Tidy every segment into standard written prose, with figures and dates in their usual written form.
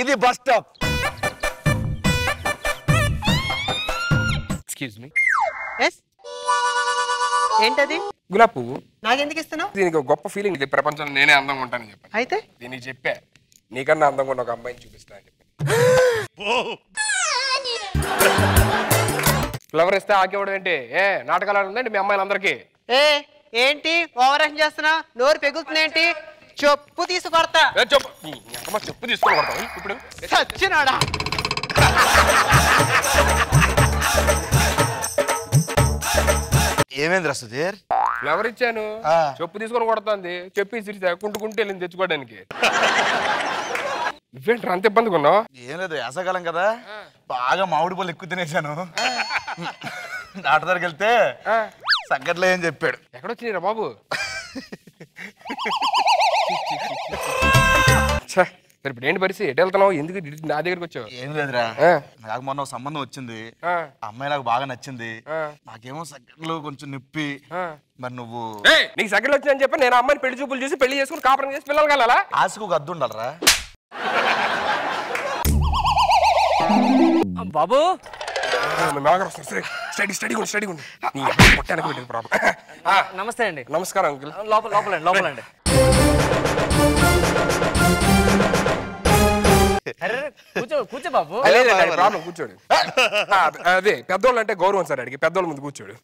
ఇది bus stop. Excuse me. ఏంటది? గులాబ్ పువ్వు. నాకెందుకు ఇస్తున్నావు? దీనికి ఒక గొప్ప ఫీలింగ్ ఇది, ప్రపంచంలో నేనే అందంగా ఉంటానని చెప్పాను. అయితే దీనికి చెప్పా నీకన్నా అందంగా ఉన్న ఒక అమ్మాయిని చూపిస్తా అని చెప్పి. ఫ్లవర్ ఇస్తే ఆకేవడం ఏంటి? నాటకాలు ఆడుందండి మీ అమ్మాయిలందరికీ. ఏంటి ఓవరాక్షన్ చేస్తున్నా? నోరు పెగులుతుంది ఏంటి? చెప్పు తీసి కొడతా. చెప్పు తీసుకొని కొడతావు ఇప్పుడు. చచ్చినాడా? ఏమేంద్ర సుధీర్? ఫ్లవర్ ఇచ్చాను, చెప్పు తీసుకొని కొడుతుంది. చెప్పి కుంటుకుంటూ వెళ్ళింది తెచ్చుకోవడానికి. ఇవేంటి అంత ఇబ్బందిగా ఉన్నావు? ఏం లేదు, వేసవకాలం కదా, బాగా మామిడి పళ్ళు ఎక్కువ తినేసాను. డాక్టర్ దగ్గరికి వెళ్తే సగ్గట్లో ఏం చెప్పాడు. ఎక్కడొచ్చినారా బాబు? ఇప్పుడు ఏంటి పరిస్థితి? ఎటు వెళ్తున్నావు? ఎందుకు నా దగ్గరికి వచ్చావు? ఏం లేదురా, నాకు మొన్న ఒక సంబంధం వచ్చింది. అమ్మాయి నాకు బాగా నచ్చింది. నాకేమో సగ్గట్లో కొంచెం నొప్పి. మరి నువ్వు నీకు సగ్గలు వచ్చిందని చెప్పి నేను అమ్మాయిని పెళ్లి చూపులు చూసి పెళ్లి చేసుకుని కాపురం చేసి పిల్లలు కలలా? ఆశకు ఒక అద్దు ఉండాలరా బాబు. నమస్తే అండి. నమస్కారం అంకుల్. లోపలండి. కూర్చో బాబు. ప్రాబ్లం కూర్చోడు. అదే పెద్దోళ్ళు అంటే గౌరవం సార్, అడిగి పెద్దోళ్ళ ముందు కూర్చోడు.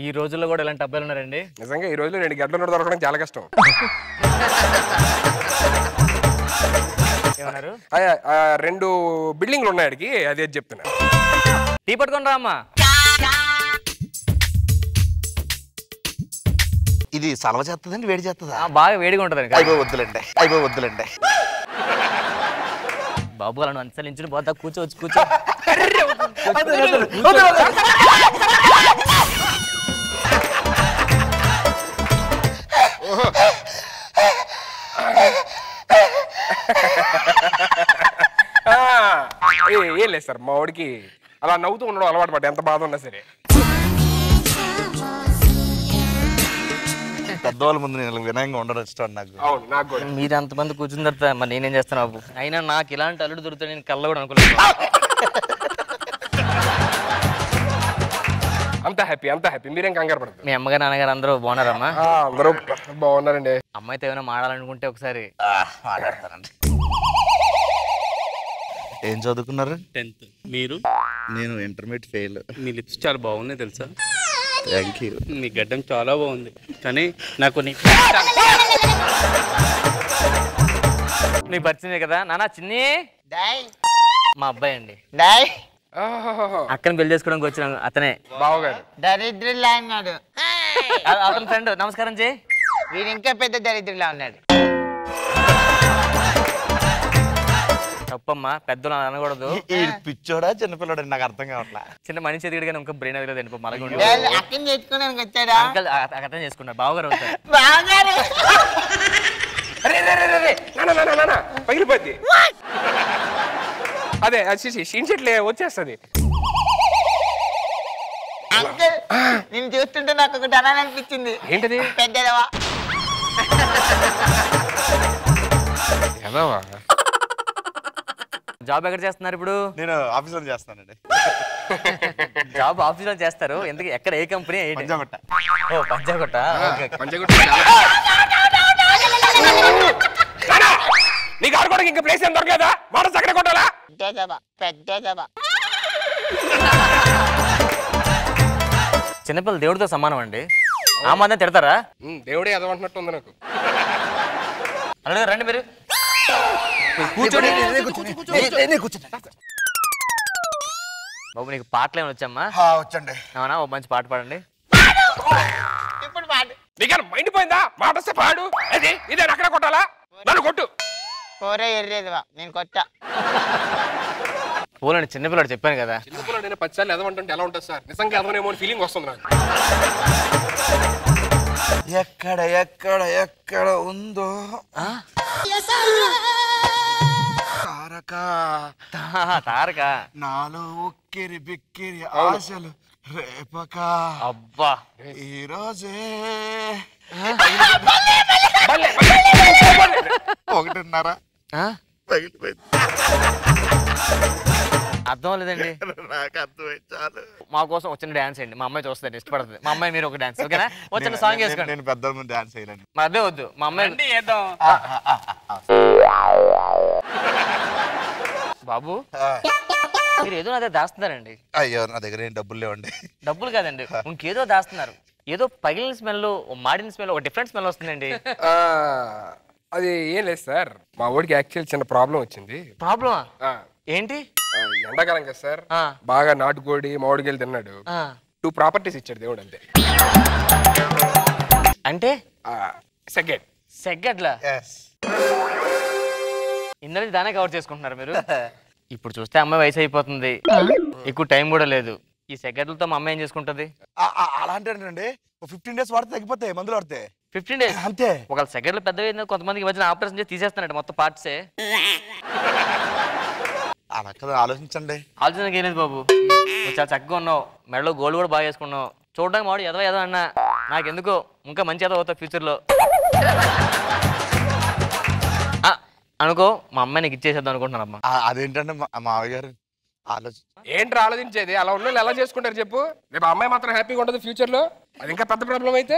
ఈ రోజుల్లో కూడా ఇలాంటి అబ్బాయిలు ఉన్నారండి? నిజంగా ఈ రోజుల్లో 2 గంటల దొరకడం చాలా కష్టం. ఏమన్నారు? 2 బిల్డింగ్లు ఉన్నాయి అడిగి, అదే చెప్తున్నా. టీ పట్టుకొని రా అమ్మా. ఇది సలవ చేస్తుందండి, వేడి చేస్తుందా? బాగా వేడిగా ఉంటుందండి. అయిపోవద్దులండి. బాబు అలా అంతసారి నించుని పోతా. కూర్చో. ఏం లేదు సార్, మా వాడికి అలా నవ్వుతూ ఉండడం అలవాటు పడ్డా, ఎంత బాధ ఉన్నా సరే. పెద్దవాళ్ళ ముందు నేను వినయంగా ఉండడం ఇష్టం నాకు. అవును, నాకు కూడా. మీరు అంతమంది కూర్చున్న తర్వాత మరి నేనేం చేస్తాను బాబు? అయినా నాకు ఇలాంటి అల్లుడు దొరుకుతాడు నేను కళ్ళ కూడా అనుకోలేదు. అంత హ్యాపీ. మీరేం కంగారు పడతారు? మీ అమ్మగారు నాన్నగారు అందరూ బాగున్నారమ్మా? అందరూ బాగున్నారండి. అమ్మాయితో ఏమైనా మాడాలనుకుంటే ఒకసారి మాట్లాడతానండి. ఏం చదువుకున్నారు? 10th. మీరు? నేను ఇంటర్మీడియట్ ఫెయిల్. మీ లిప్స్ చాలా బాగున్నాయి తెలుసా? Thank you. మీ గడ్డం చాలా బాగుంది, కానీ నాకు నీకు పరిచిందే కదా నాన్న. చిన్ని మా అబ్బాయి అండి. అక్కని పెళ్లి చేసుకోవడానికి వచ్చిన అతనే బావగారు. దరిద్రులా అన్నాడు అతని ఫ్రెండ్. నమస్కారం చేయి. వీడు ఇంకా పెద్ద దరిద్రులా ఉన్నాడు. తప్పమ్మా, పెద్దలు అనకూడదు. పిచ్చోడా చిన్నపిల్లడా నాకు అర్థం కావట్లా. చిన్న మనిషి ఎదిగడు కానీ ఇంకా బ్రెయిన్ ఎదగలేదు అనుకో. మలగ అక్కని చేసుకోవడానికి వచ్చాడా? అర్థం చేసుకున్నాడు. బావగారు అవుతారు. పగిలిపోద్ది. అదే షీన్షీట్లే వచ్చేస్తుంది. అంకుల్ నేను చూస్తుంటే నాకు ఒకటి అనాలనిపించింది. ఏంటది? పెద్దదవా. జాబ్ ఎక్కడ చేస్తున్నారు ఇప్పుడు? నేను ఆఫీస్ లో చేస్తానండి. జాబ్ ఆఫీస్ లో చేస్తారు. ఎందుకు? ఎక్కడ? ఏ కంపెనీ? పంజాగుట్ట. ఓ పంజాగుట్ట. నీకు ఆడుకోవడానికి ఇంకా ప్లేస్ ఏం దొరకలేదా? మోటార్స్ అక్కడే కొట్టాలా? పెద్దదవా. చిన్నపిల్లలు దేవుడితో సమానం అండి. ఆ మాత్రం తిడతారా? దేవుడే ఎదవంటున్నట్టు ఉంది నాకు. అలాగే రండి మీరు. బాబు నీకు పాటలు ఏమైనా వచ్చమ్మా? వచ్చండి. అవునా? ఓ మంచి పాట పాడండి. ఇప్పుడు పాడు. నీకన్నా మైండ్ పోయిందా? మాట వస్తే పాడు. అది ఇదే అక్కడ కొట్టాలా? నన్ను కొట్టు. పోరే ఎర్రేదివా, నేను కొట్టా. పోలండి, చిన్నపిల్లడు చెప్పాను కదా. చిన్నపిల్లడు నేను 10 సార్లు ఎదవంటుంటే ఎలా ఉంటుంది సార్? నిజంగా ఎదవనేమో అని ఫీలింగ్ వస్తుంది నాకు. ఎక్కడ ఎక్కడ ఎక్కడ ఉందో తారక నాలో ఉక్కిరి బిక్కిరి ఆశలు రేపక. అబ్బా ఈ రోజే 1:30 పగిలిపోయింది. అర్థం లేదండి. నాకు అర్థమైంది చాలు. మా కోసం వచ్చిన డాన్స్ అండి. మా అమ్మాయి చూస్తుంది, ఇష్టపడుతుంది. మా అమ్మాయి మీరు ఒక డాన్స్ ఓకేనా? వచ్చిన సాంగ్ వేసుకోండి. నేను పెద్దల ముందు డాన్స్ చేయలేను. మరి అదే వద్దు, మా అమ్మాయి బాబు మీరు ఏదో అదే దాస్తున్నారండి. అయ్యో నా దగ్గర ఏం డబ్బులు లేవండి. డబ్బులు కాదండి, ఇంకేదో దాస్తున్నారు. ఏదో పగిలిన స్మెల్, మాడిన స్మెల్, ఒక డిఫరెంట్ స్మెల్ వస్తుందండి. అది ఏం లేదు సార్, మా వాడికి యాక్చువల్ చిన్న ప్రాబ్లం వచ్చింది. ప్రాబ్లమా? ఏంటి? ఎండాకాలం కదా సార్, బాగా నాటుకోడి మామిడికాయలు తిన్నాడు. 2 ప్రాపర్టీస్ ఇచ్చాడు దేవుడు, అంతే. అంటే సెకండ్ సెగ్గట్లా ఇందరి దానే కవర్ చేసుకుంటున్నారు మీరు. ఇప్పుడు చూస్తే అమ్మాయి వయసు అయిపోతుంది, ఎక్కువ టైం కూడా లేదు. ఈ సెగ్గట్లతో మా అమ్మాయి ఏం చేసుకుంటది? అలాంటి 15 days వాడితే తగ్గిపోతాయి మందులు వాడితే. 15 days అంతే. ఒకవేళ సెగ్గట్లు పెద్దవి కొంతమందికి మధ్యన ఆపరేషన్ చేసి తీసేస్తున్నాడు మొత్తం పార్ట్సే. అలా కదా, ఆలోచించండి. ఆలోచనకి ఏం లేదు బాబు, నువ్వు చాలా చక్కగా ఉన్నావు, మెడలో గోల్డ్ కూడా బాగా వేసుకున్నావు. చూడడానికి మాడు ఎదో అన్నా, నాకెందుకో ఇంకా మంచి ఎదో అవుతావు ఫ్యూచర్లో అనుకో. మా అమ్మాయి నీకు ఇచ్చేసేద్దాం అనుకుంటున్నాను అమ్మా. అదేంటంటే మా మావయ్య గారు ఏంట్రా ఆలోచించేది? అలా ఉన్న ఎలా చేసుకుంటారు చెప్పు? రేపు అమ్మాయి మాత్రం హ్యాపీగా ఉంటుంది ఫ్యూచర్ లో, అది ఇంకా పెద్ద ప్రాబ్లం అయితే.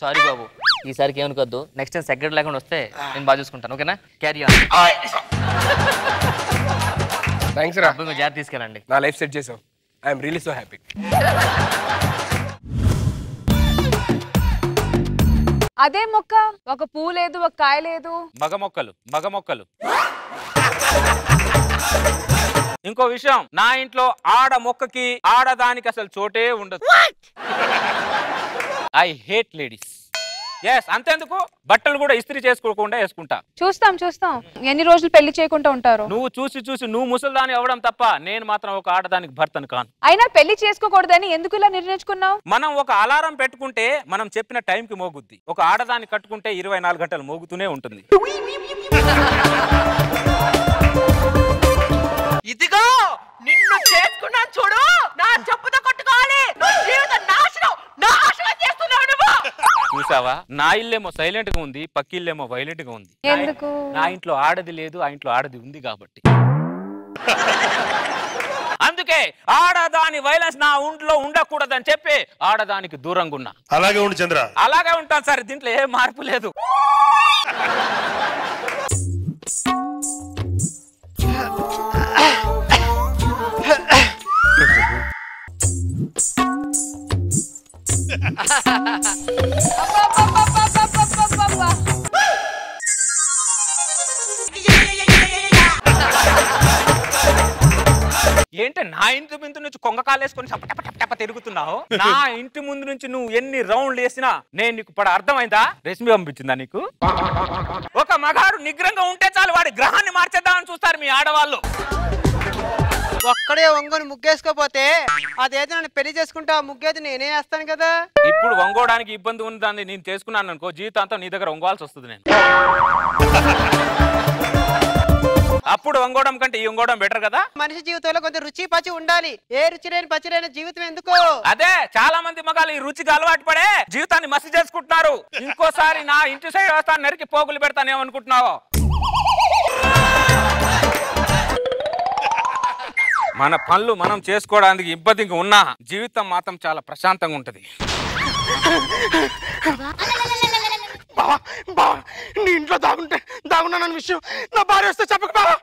సారీ బాబు, ఈసారికి ఏమనుకోద్దు. నెక్స్ట్ టైం సెక్రటరీ లేకుండా వస్తే నేను బాగా చూసుకుంటాను ఓకేనా? Carry on. థ్యాంక్స్ రా, జాగ్రత్త తీసుకెళ్ళండి. నా లైఫ్ సెట్ చేసావు. I'm really so happy. అదే మొక్క, ఒక పువ్వు లేదు, ఒక కాయ లేదు. మగ మొక్కలు. ఇంకో విషయం, నా ఇంట్లో ఆడ మొక్కకి ఆడదానికి అసలు చోటే ఉండదు. I hate ladies. ఎస్, అంతేందుకు బట్టలు కూడా ఇస్త్రీ చేసుకోకుండా వేసుకుంటా. చూస్తాం ఎన్ని రోజులు పెళ్లి చేయకుండా ఉంటారు? నువ్వు చూసి నువ్వు ముసల్దాని అవ్వడం తప్ప నేను మాత్రం ఒక ఆడదానికి భర్తను కాను. అయినా పెళ్లి చేసుకోకూడదని ఎందుకు ఇలా నిర్ణయించుకున్నావు? మనం ఒక అలారం పెట్టుకుంటే మనం చెప్పిన టైంకి మోగుద్ది. ఒక ఆడదాన్ని కట్టుకుంటే 24 గంటలు మోగుతూనే ఉంటుంది. ఇదిగో నిన్ను చేసుకున్నాను చూడు, నా చెప్పుతో కొట్టుకోవాలి. నాశనం చేస్తున్నావు నువ్వు. చూసావా, నా ఇల్లేమో సైలెంట్ గా ఉంది, పక్కిల్లేమో వైలెంట్ గా ఉంది. ఎందుకు? నా ఇంట్లో ఆడది లేదు, ఆ ఇంట్లో ఆడది ఉంది కాబట్టి. అందుకే ఆడదాని వైలెన్స్ నా ఒంట్లో ఉండకూడదని చెప్పి ఆడదానికి దూరంగా ఉన్నా. అలాగే ఉండు చంద్ర. అలాగే ఉంటాను సార్, దీంట్లో ఏ మార్పు లేదు. ఏంటి నా ఇంటి ముందు నుంచి కొంగకాలేసుకొని టప తిరుగుతున్నావు? నా ఇంటి ముందు నుంచి నువ్వు ఎన్ని రౌండ్లు వేసినా నేను నీకు పడ అర్థమైందా? రెసిపీ పంపించిందా నీకు? ఒక మగాడు నిగ్రంగా ఉంటే చాలు, వాడి గ్రహాన్ని మార్చేద్దామని చూస్తారు మీ ఆడవాళ్ళు. ఒక్కడే వంగని ముగ్గేసుకోపోతే అదేదో నన్ను పెళ్లి చేసుకుంటా, ముగ్గేది నేనే వేస్తాను కదా. ఇప్పుడు వంగోడానికి ఇబ్బంది ఉందని నేను చేసుకున్నాను అనుకో, జీవితాంతం నీ దగ్గర వంగోవాల్సి వస్తుంది. నేను అప్పుడు వంగోవడం కంటే ఈ వంగోవడం బెటర్ కదా. మనిషి జీవితంలో కొంచెం రుచి పచ్చి ఉండాలి. ఏ రుచి లేని పచ్చి లేని జీవితం ఎందుకు? అదే చాలా మంది మగాళ్ళు ఈ రుచికి అలవాటు పడే జీవితాన్ని మసి చేసుకుంటున్నారు. ఇంకోసారి నా ఇంటి సైడ్ వస్తాను, నరికి పోగులు పెడతానేమనుకుంటున్నావు? మన పనులు మనం చేసుకోవడానికి ఇబ్బందిగా ఉన్నా జీవితం మాత్రం చాలా ప్రశాంతంగా ఉంటది. నీ ఇంట్లో దాగున్నానన్న విషయం నా భార్య వస్తే చెప్పక బావా.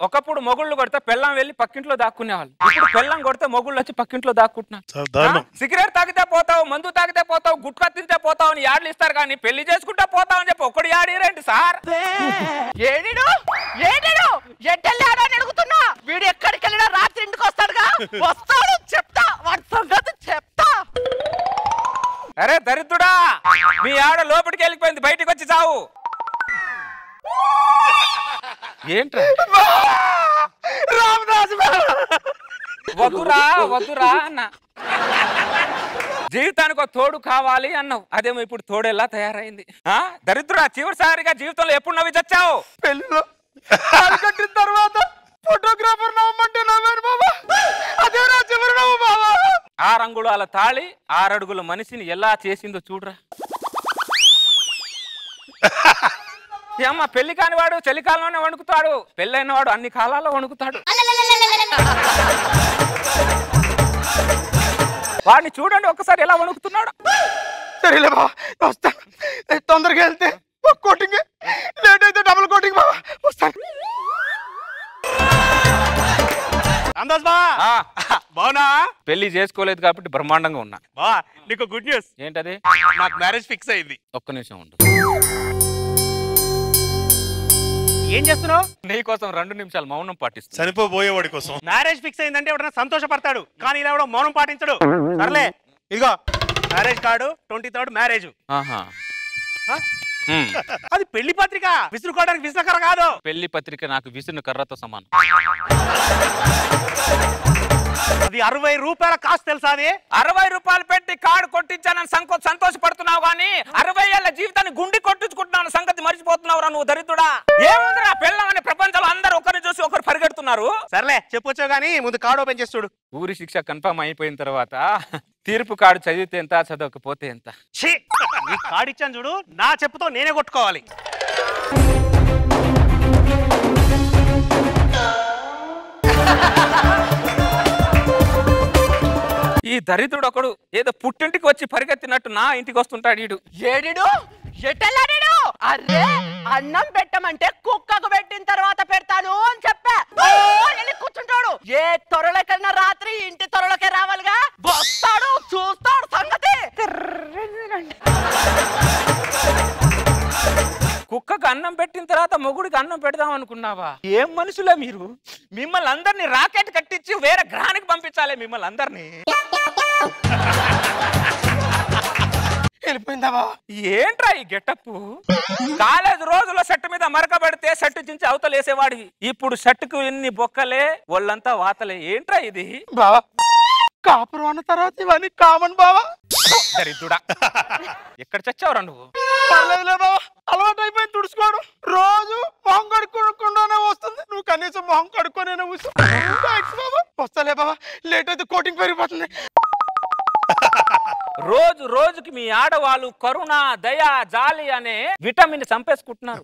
ఒకప్పుడు మొగుళ్ళు కొడితే పెళ్ళం వెళ్ళి పక్కింట్లో దాక్కునేవాళ్ళు. ఇప్పుడు పెళ్ళం కొడితే మొగుళ్ళు వచ్చి పక్కింట్లో దాక్కుంటున్నారు. సిగరెట్ తాగితే పోతావు, మందు తాగితే పోతావు, గుట్కా తింటే పోతావు అని యాడ్లు ఇస్తారు, కానీ పెళ్లి చేసుకుంటే పోతావు అని చెప్పి ఒక్కడు యాడీరేంటి సార్? అడుగుతున్నా, వీడు ఎక్కడికి వెళ్ళినా రాత్రి ఇంటికి వస్తాడుగా. వస్తాడు, చెప్తా వాడి సంగతి చెప్తా. అరే దరిద్రుడా, మీ ఆడ లోపలికి వెళ్ళిపోయింది, బయటికి వచ్చి చావు. ఏంట్రా వద్దురా అన్న, జీవితానికి ఒక తోడు కావాలి అన్నావు, అదేమో ఇప్పుడు తోడెలా తయారైంది. దరిద్రుడా, చివరిసారిగా జీవితంలో ఎప్పుడు నవ్వి చచ్చావు? పెళ్ళిలో కట్టిన తర్వాత ఫోటోగ్రాఫర్ నవ్వమంటే నవ్వాను బాబా. అదే నా చివరి నవ్వు బాబా. 6 అంగుళాల తాళి 6 అడుగుల మనిషిని ఎలా చేసిందో చూడరా. అమ్మ పెళ్లి కానివాడు చలికాలంలోనే వణుకుతాడు, పెళ్ళైన వాడు అన్ని కాలాల్లో వణుకుతాడు. వాడిని చూడండి ఒక్కసారి ఎలా వణుకుతున్నాడు. సరేలే బావా వస్తాను, తొందరగా వెళ్తే ఒక కోటింగ్, లేట్ అయితే డబుల్ కోటింగ్ బావా వస్తాను. అందాజ్ బావా బావునా? పెళ్లి చేసుకోలేదు కాబట్టి బ్రహ్మాండంగా ఉన్నా. బావా నీకు గుడ్ న్యూస్. ఏంటది? నాకు మ్యారేజ్ ఫిక్స్ అయింది. ఒక్క నిమిషం ఉండు. ఏం చేస్తున్నావు? నీకోసం 2 నిమిషాలు మౌనం పాటిస్తా. చనిపోబోయేవాడి కోసం. మ్యారేజ్ ఫిక్స్ అయిందంటే ఎవడన్నా సంతోషపడతాడు, కానీ ఇలా ఎవడో మౌనం పాటించడు. సర్లే ఇదిగో మ్యారేజ్ కార్డు, 23rd మ్యారేజ్. ఆహా. అది పెళ్లి పత్రిక, విసురుకోవడానికి విసురకర కాదు. పెళ్లి పత్రిక నాకు విసురు కర్రతో సమానం. అది 60 రూపాయల కాస్ట్ తెలుసా? అది 60 రూపాయలు పెట్టి కార్డు కొట్టించానని సంతోషపడుతున్నావు కానీ 60 ఏళ్ల జీవితాన్ని గుండి కొట్టించుకుంటున్నాను సంగతి మర్చిపోతున్నావురా నువ్వు దరిద్రుడా. ఏముందిరా పెళ్ళం అనే ప్రపంచంలో అందరూ ఒకరిని చూసి ఒకరు పరిగెడుతున్నారు. సర్లే చెప్పొచ్చు గానీ ముందు కార్డు ఓపెన్ చేసి చూడు. ఊరి శిక్ష కన్ఫర్మ్ అయిపోయిన తర్వాత తీర్పు కార్డు చదివితే ఎంత, చదవకపోతే ఎంత. నీ కార్డు ఇచ్చాను చూడు, నా చెప్పుతో నేనే కొట్టుకోవాలి. ఈ దరిద్రుడు ఒకడు ఏదో పుట్టింటికి వచ్చి పరిగెత్తినట్టు నా ఇంటికి వస్తుంటాడు. ఈడు ఏడిడు ఎట్టెళ్ళాడు? అరే అన్నం పెట్టమంటే కుక్కకు పెట్టిన తర్వాత పెడతాను అని చెప్పా. కూర్చుంటాడు. ఏ త్వరలోకైనా రాత్రి ఇంటి త్వరలోకే రావాలిగా. వస్తాడు, చూస్తాడు సంగతి. కుక్కకు అన్నం పెట్టిన తర్వాత మొగుడికి అన్నం పెడదాం అనుకున్నావా? ఏం మనుషులే మీరు? మిమ్మల్ని అందరినీ రాకెట్ కట్టించి వేరే గ్రహానికి పంపించాలి మిమ్మల్ని అందరినీ. వెళ్ళిపోయిందా బావా? ఏంట్రా ఈ గెటప్? కాలేజ్ రోజుల్లో షర్ట్ మీద మరక పెడితే షర్ట్ చించి అవతలేసేవాడి, ఇప్పుడు షర్టుకు ఎన్ని బొక్కలే ఒళ్ళంతా వాతలే. ఏంట్రా ఇది? బావా కాపురం అన్న తర్వాత ఇవన్నీ కామన్ బావా. దరిద్రుడా ఎక్కడ చచ్చావురా నువ్వు? పర్లేదులే బావా, అలవాటు అయిపోయింది తుడుచుకోవడం. రోజు మొహం కడుక్కోకుండానే వస్తుంది, నువ్వు కనీసం మొహం కడుక్కోనే కూర్చో. బావా వస్తాలే బావా, లేట్ అయితే కోటింగ్ పెరిగిపోతుంది. రోజు రోజుకి మీ ఆడవాళ్ళు కరుణ, దయ, జాలి అనే విటమిన్ చంపేసుకుంటున్నారు.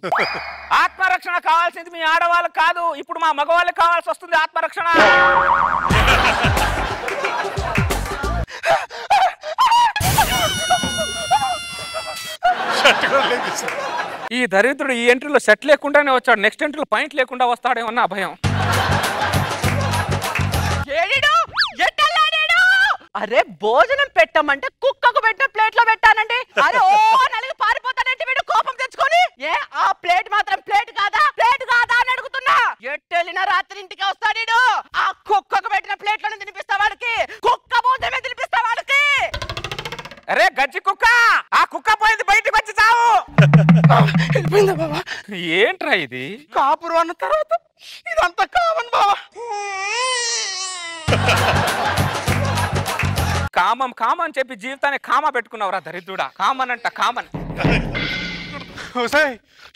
ఆత్మరక్షణ కావాల్సింది మీ ఆడవాళ్ళకి కాదు, ఇప్పుడు మా మగవాళ్ళకి కావాల్సి వస్తుంది ఆత్మరక్షణ. ఈ దరిద్రుడు ఈ ఎంట్రీలో సెట్ లేకుండానే వచ్చాడు, నెక్స్ట్ ఎంట్రీలో పాయింట్ లేకుండా వస్తాడేమన్నా భయం. అరే భోజనం పెట్టమంటే కుక్కకు పెట్టిన ప్లేట్ లో పెట్టానండి. అరే ఓ నలుగు పారిపోతానంటే వీడు కోపం తెచ్చుకొని. ఏ ఆ ప్లేట్ మాత్రం ప్లేట్ కాదా అని అడుగుతున్నా. ఎట్టెళ్ళిన రాత్రి ఇంటికి వస్తాడు. ఆ కుక్కకు పెట్టిన ప్లేట్ లోనే తినిపిస్తా వాడికి. కుక్క భోజనమే తినిపిస్తా వాడికి. అరే గజ్జి కుక్క, ఆ కుక్క పోయింది, బయటికి వచ్చి చావు. వెళ్ళిపోయిందా బావా? ఏంట్రా ఇది? కాపురం అన్న తర్వాత ఇదంతా కామన్ బావా. కామం కామని చెప్పి జీవితాన్ని కామా పెట్టుకున్నావురా దరిద్రుడా. కామన్ అంట కామన్.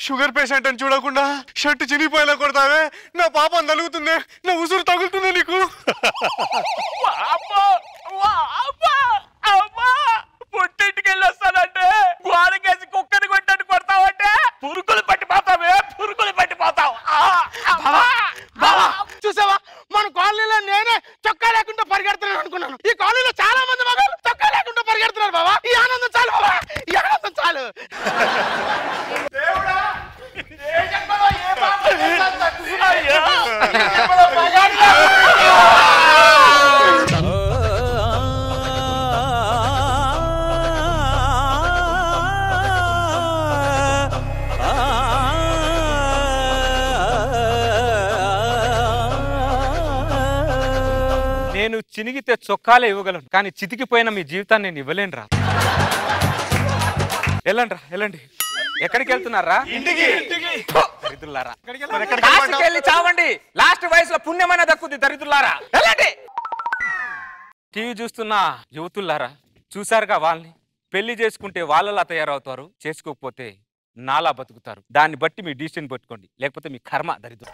షుగర్ పేషెంట్ అని చూడకుండా షర్ట్ చినిపోయేలా కొడతావే, నా పాపం తగులుతుంది, నా ఉసురు తగులుతుంది నీకు. పుట్టింటికి వెళ్ళి వస్తానంటే గోడకేసి కుక్కని కొట్టని కొడతావంటే పురుగులు పట్టిపోతావే, పురుగులు పట్టిపోతావు. చూసావా మన కాలనీలో నేనే చొక్కా లేకుండా పరిగెడుతున్నాను అనుకున్నాను. ఈ కాలనీలో చాలా మంది మగాళ్ళు చొక్కా లేకుండా పరిగెడుతున్నారు బావా. ఈ ఆనందం చాలు బావా, ఈ ఆనందం చాలు. నేను చినిగితే చొక్కాలే ఇవ్వగలను, కానీ చితికిపోయిన మీ జీవితాన్ని నేను ఇవ్వలేనురా. వెళ్ళండి, వెళ్ళండి. ఎక్కడికి వెళ్తున్నారా? ఇంటికి. దరిద్రులారా, కాశీకి వెళ్ళి చావండి. లాస్ట్ వయసులో పుణ్యమైన దక్కుద్ది దరిద్రులారా. వెళ్ళండి. టీవీ చూస్తున్న యువతులారా, చూసారుగా వాళ్ళని. పెళ్లి చేసుకుంటే వాళ్ళలా తయారవుతారు, చేసుకోకపోతే నాలా బతుకుతారు. దాన్ని బట్టి మీ డిసిషన్ పట్టుకోండి, లేకపోతే మీ కర్మ దరిద్రం.